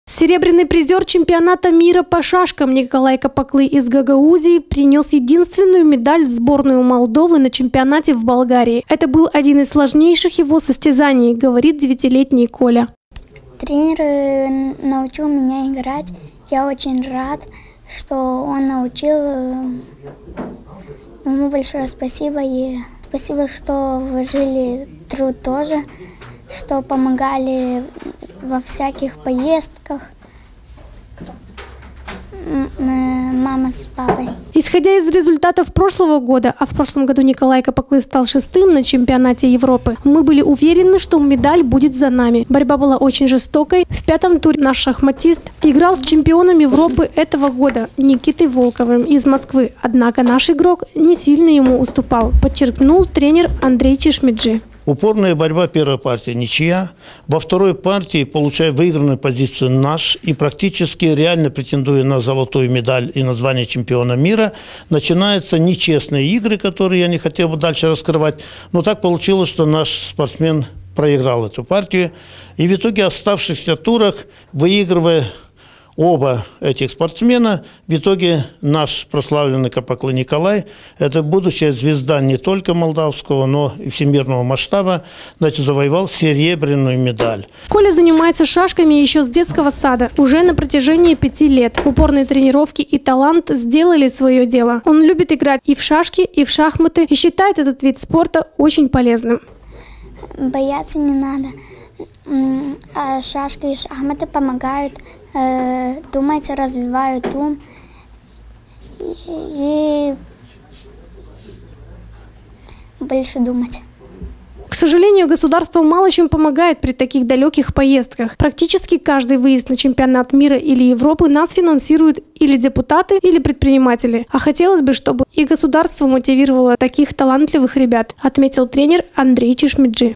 Серебряный призер чемпионата мира по шашкам Николай Капаклы из Гагаузии принес единственную медаль в сборную Молдовы на чемпионате в Болгарии. Это был один из сложнейших его состязаний, говорит 9-летний Коля. Тренер научил меня играть. Я очень рад, что он научил. Ему большое спасибо. И спасибо, что вложили труд тоже, что помогали во всяких поездках. Мама с папой. Исходя из результатов прошлого года, а в прошлом году Николай Капаклы стал 6-м на чемпионате Европы, мы были уверены, что медаль будет за нами. Борьба была очень жестокой. В 5-м туре наш шахматист играл с чемпионом Европы этого года Никитой Волковым из Москвы. Однако наш игрок не сильно ему уступал, подчеркнул тренер Андрей Чешмеджи. Упорная борьба, первая партия ничья. Во второй партии, получая выигранную позицию наш и практически реально претендуя на золотую медаль и на звание чемпиона мира, начинаются нечестные игры, которые я не хотел бы дальше раскрывать. Но так получилось, что наш спортсмен проиграл эту партию. И в итоге, в оставшихся турах, выигрывая оба этих спортсмена, в итоге наш прославленный Капаклы Николай, это будущая звезда не только молдавского, но и всемирного масштаба, значит, завоевал серебряную медаль. Коля занимается шашками еще с детского сада, уже на протяжении 5 лет. Упорные тренировки и талант сделали свое дело. Он любит играть и в шашки, и в шахматы, и считает этот вид спорта очень полезным. Бояться не надо. А шашки и шахматы помогают думать, развивают ум и больше думать. К сожалению, государство мало чем помогает при таких далеких поездках. Практически каждый выезд на чемпионат мира или Европы нас финансируют или депутаты, или предприниматели. А хотелось бы, чтобы и государство мотивировало таких талантливых ребят, отметил тренер Андрей Чешмеджи.